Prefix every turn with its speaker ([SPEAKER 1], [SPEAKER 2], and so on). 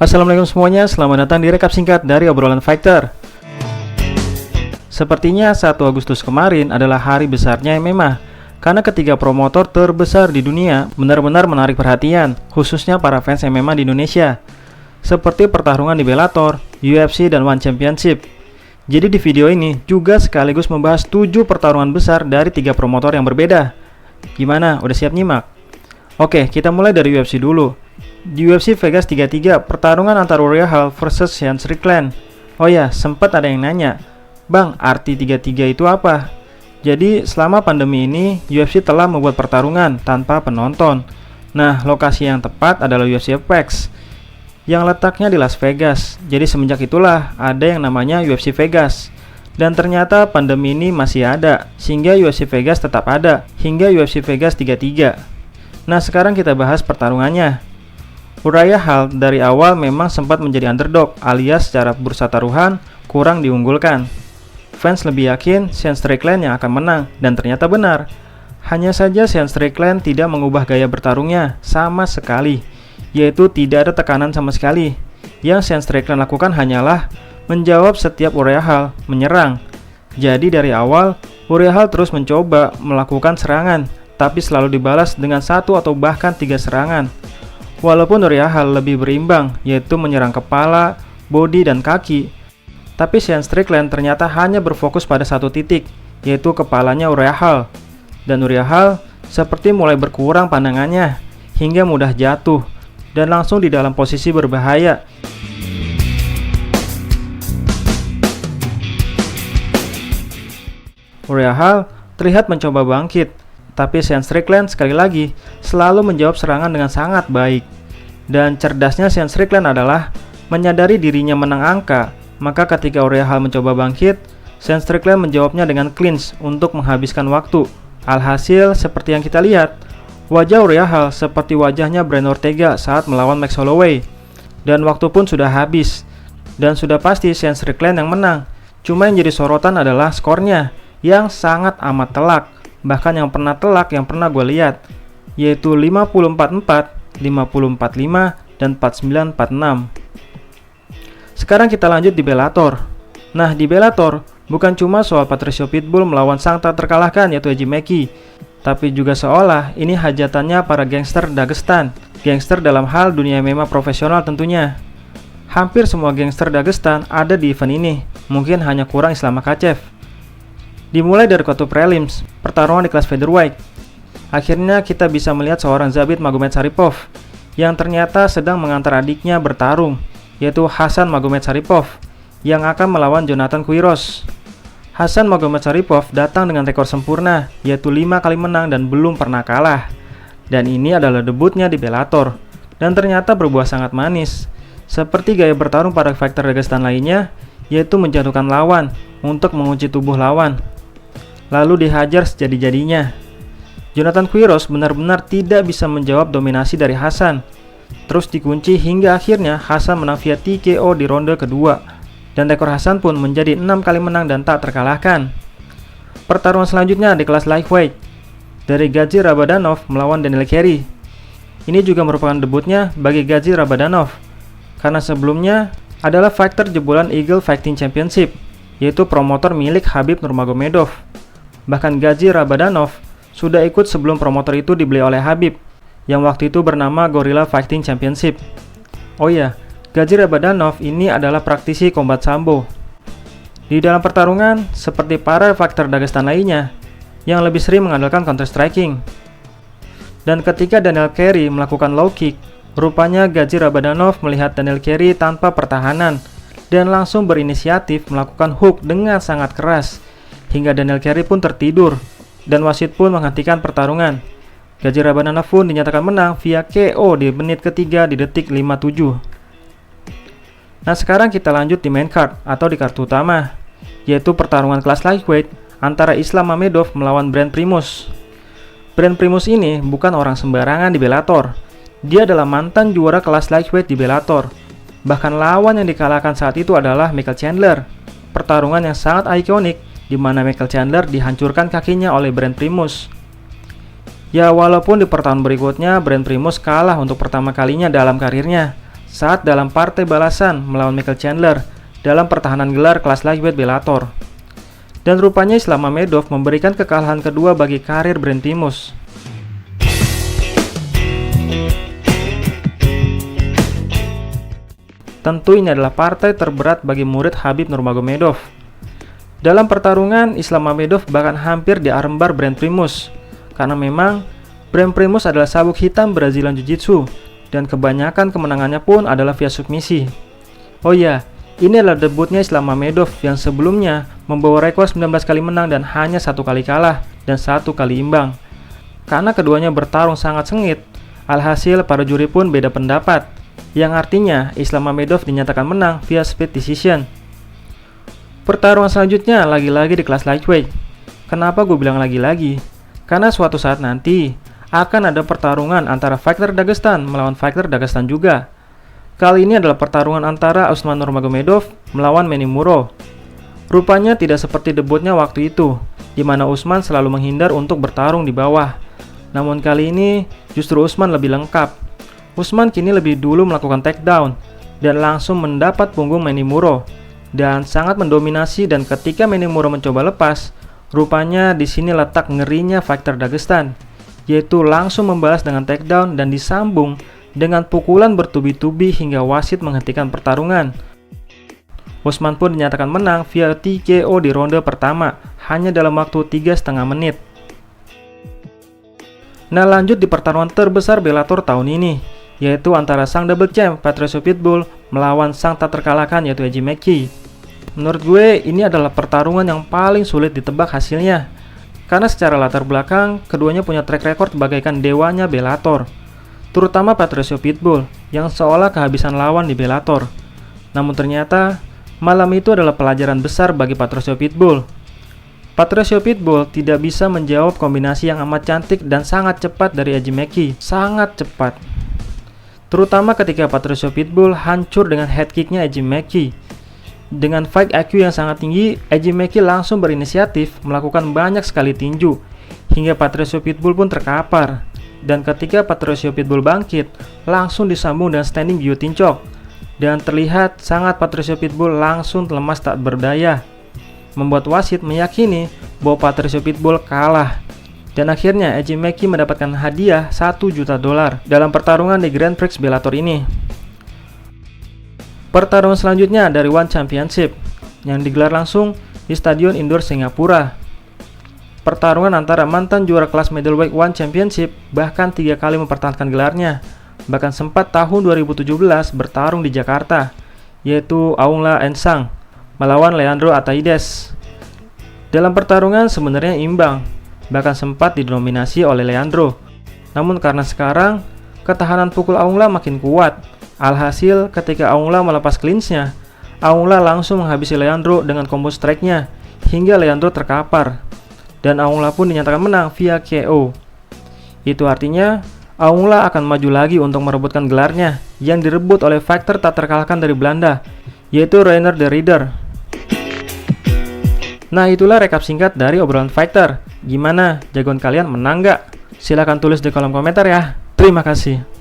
[SPEAKER 1] Assalamualaikum semuanya, selamat datang di rekap singkat dari obrolan fighter. Sepertinya 1 Agustus kemarin adalah hari besarnya MMA, karena ketiga promotor terbesar di dunia benar-benar menarik perhatian, khususnya para fans MMA di Indonesia, seperti pertarungan di Bellator, UFC, dan One Championship. Jadi di video ini juga sekaligus membahas 7 pertarungan besar dari 3 promotor yang berbeda. Gimana, udah siap nyimak? Oke, kita mulai dari UFC dulu. Di UFC Vegas 33, pertarungan antara Uriah Hall versus Sean Strickland. Oh ya, sempat ada yang nanya, Bang, arti 33 itu apa? Jadi, selama pandemi ini, UFC telah membuat pertarungan tanpa penonton. Nah, lokasi yang tepat adalah UFC Apex, yang letaknya di Las Vegas. Jadi semenjak itulah ada yang namanya UFC Vegas. Dan ternyata pandemi ini masih ada, sehingga UFC Vegas tetap ada, hingga UFC Vegas 33. Nah, sekarang kita bahas pertarungannya. Uriah Hall dari awal memang sempat menjadi underdog, alias secara bursa taruhan kurang diunggulkan. Fans lebih yakin Sean Strickland yang akan menang, dan ternyata benar. Hanya saja Sean Strickland tidak mengubah gaya bertarungnya sama sekali, yaitu tidak ada tekanan sama sekali. Yang Sean Strickland lakukan hanyalah menjawab setiap Uriah Hall menyerang. Jadi dari awal, Uriah Hall terus mencoba melakukan serangan, tapi selalu dibalas dengan 1 atau bahkan 3 serangan. Walaupun Uriah Hall lebih berimbang, yaitu menyerang kepala, bodi, dan kaki, tapi Sean Strickland ternyata hanya berfokus pada satu titik, yaitu kepalanya Uriah Hall. Dan Uriah Hall seperti mulai berkurang pandangannya, hingga mudah jatuh, dan langsung di dalam posisi berbahaya. Uriah Hall terlihat mencoba bangkit, tapi Sean Strickland sekali lagi selalu menjawab serangan dengan sangat baik. Dan cerdasnya Sean Strickland adalah menyadari dirinya menang angka, maka ketika Uriah Hall mencoba bangkit, Sean Strickland menjawabnya dengan clinch untuk menghabiskan waktu. Alhasil seperti yang kita lihat, wajah Uriah Hall seperti wajahnya Brian Ortega saat melawan Max Holloway. Dan waktu pun sudah habis, dan sudah pasti Sean Strickland yang menang. Cuma yang jadi sorotan adalah skornya yang sangat amat telak, bahkan yang pernah telak yang pernah gue lihat, yaitu 54-4, 50-45, dan 49-46. Sekarang kita lanjut di Bellator. Nah, di Bellator bukan cuma soal Patricio Pitbull melawan sang tak terkalahkan yaitu Eji Mackey, tapi juga seolah ini hajatannya para gangster Dagestan. Gangster dalam hal dunia MMA profesional tentunya. Hampir semua gangster Dagestan ada di event ini, mungkin hanya kurang Islam Makhachev. Dimulai dari quarter prelims, pertarungan di kelas featherweight. Akhirnya kita bisa melihat seorang Zabit Magomedsharipov yang ternyata sedang mengantar adiknya bertarung, yaitu Hassan Magomedsharipov yang akan melawan Jonathan Quiros. Hassan Magomedsharipov datang dengan rekor sempurna, yaitu 5 kali menang dan belum pernah kalah. Dan ini adalah debutnya di Bellator, dan ternyata berbuah sangat manis. Seperti gaya bertarung para fighter Dagestan lainnya, yaitu menjatuhkan lawan untuk mengunci tubuh lawan, lalu dihajar sejadi-jadinya. Jonathan Quiros benar-benar tidak bisa menjawab dominasi dari Hassan. Terus dikunci hingga akhirnya Hassan menang via TKO di ronde kedua. Dan rekor Hassan pun menjadi 6 kali menang dan tak terkalahkan. Pertarungan selanjutnya di kelas lightweight, dari Gazi Rabadanov melawan Daniel Carey. Ini juga merupakan debutnya bagi Gazi Rabadanov, karena sebelumnya adalah fighter jebolan Eagle Fighting Championship, yaitu promotor milik Khabib Nurmagomedov. Bahkan Gazi Rabadanov sudah ikut sebelum promotor itu dibeli oleh Khabib, yang waktu itu bernama Gorilla Fighting Championship. Oh ya, Gazi Rabadanov ini adalah praktisi combat sambo. Di dalam pertarungan, seperti para fighter Dagestan lainnya, yang lebih sering mengandalkan counter striking. Dan ketika Daniel Carey melakukan low kick, rupanya Gazi Rabadanov melihat Daniel Carey tanpa pertahanan, dan langsung berinisiatif melakukan hook dengan sangat keras, hingga Daniel Carey pun tertidur, dan wasit pun menghentikan pertarungan. Gazi Rabadanov pun dinyatakan menang via KO di menit ketiga di detik 57. Nah, sekarang kita lanjut di main card atau di kartu utama, yaitu pertarungan kelas lightweight antara Islam Mamedov melawan Brent Primus. Brent Primus ini bukan orang sembarangan di Bellator. Dia adalah mantan juara kelas lightweight di Bellator. Bahkan lawan yang dikalahkan saat itu adalah Michael Chandler. Pertarungan yang sangat ikonik, di mana Michael Chandler dihancurkan kakinya oleh Brent Primus. Ya, walaupun di pertarungan berikutnya Brent Primus kalah untuk pertama kalinya dalam karirnya, saat dalam partai balasan melawan Michael Chandler dalam pertahanan gelar kelas lightweight Bellator. Dan rupanya Islam Mamedov memberikan kekalahan kedua bagi karir Brent Primus. Tentu ini adalah partai terberat bagi murid Khabib Nurmagomedov. Dalam pertarungan, Islam Mamedov bahkan hampir diarmbar Brent Primus, karena memang Brent Primus adalah sabuk hitam Brazilian Jiu-Jitsu, dan kebanyakan kemenangannya pun adalah via submisi. Oh ya, ini adalah debutnya Islam Mamedov yang sebelumnya membawa rekor 19 kali menang dan hanya 1 kali kalah dan 1 kali imbang. Karena keduanya bertarung sangat sengit, alhasil para juri pun beda pendapat, yang artinya Islam Mamedov dinyatakan menang via split decision. Pertarungan selanjutnya lagi-lagi di kelas lightweight. Kenapa gue bilang lagi-lagi? Karena suatu saat nanti akan ada pertarungan antara fighter Dagestan melawan fighter Dagestan juga. Kali ini adalah pertarungan antara Usman Nurmagomedov melawan Manny Muro. Rupanya tidak seperti debutnya waktu itu, di mana Usman selalu menghindar untuk bertarung di bawah. Namun kali ini justru Usman lebih lengkap. Usman kini lebih dulu melakukan takedown dan langsung mendapat punggung Manny Muro dan sangat mendominasi, dan ketika Manny Muro mencoba lepas, rupanya di sini letak ngerinya fighter Dagestan, yaitu langsung membalas dengan takedown dan disambung dengan pukulan bertubi-tubi hingga wasit menghentikan pertarungan. Usman pun dinyatakan menang via TKO di ronde pertama hanya dalam waktu 3,5 menit. Nah, lanjut di pertarungan terbesar Bellator tahun ini, yaitu antara sang double champ Patricio Pitbull melawan sang tak terkalahkan yaitu AJ McKee. Menurut gue ini adalah pertarungan yang paling sulit ditebak hasilnya, karena secara latar belakang keduanya punya track record bagaikan dewanya Bellator, terutama Patricio Pitbull yang seolah kehabisan lawan di Bellator. Namun ternyata malam itu adalah pelajaran besar bagi Patricio Pitbull. Patricio Pitbull tidak bisa menjawab kombinasi yang amat cantik dan sangat cepat dari AJ McKee, sangat cepat. Terutama ketika Patricio Pitbull hancur dengan head kicknya AJ McKee. Dengan fight IQ yang sangat tinggi, AJ McKee langsung berinisiatif melakukan banyak sekali tinju, hingga Patricio Pitbull pun terkapar. Dan ketika Patricio Pitbull bangkit, langsung disambung dengan standing guillotine choke. Dan terlihat sangat Patricio Pitbull langsung lemas tak berdaya, membuat wasit meyakini bahwa Patricio Pitbull kalah. Dan akhirnya AJ McKee mendapatkan hadiah $1 juta dalam pertarungan di Grand Prix Bellator ini. Pertarungan selanjutnya dari One Championship yang digelar langsung di Stadion Indoor Singapura. Pertarungan antara mantan juara kelas middleweight One Championship bahkan 3 kali mempertahankan gelarnya, bahkan sempat tahun 2017 bertarung di Jakarta, yaitu Aung La Ensang melawan Leandro Ataides. Dalam pertarungan sebenarnya imbang, bahkan sempat didominasi oleh Leandro. Namun karena sekarang ketahanan pukul Aung La makin kuat, alhasil ketika Aung La melepas clinch-nya, Aung La langsung menghabisi Leandro dengan combo strike-nya hingga Leandro terkapar. Dan Aung La pun dinyatakan menang via KO. Itu artinya Aung La akan maju lagi untuk merebutkan gelarnya yang direbut oleh fighter tak terkalahkan dari Belanda, yaitu Reiner de Ridder. Nah, itulah rekap singkat dari obrolan fighter. Gimana, jagoan kalian menang nggak? Silahkan tulis di kolom komentar ya. Terima kasih.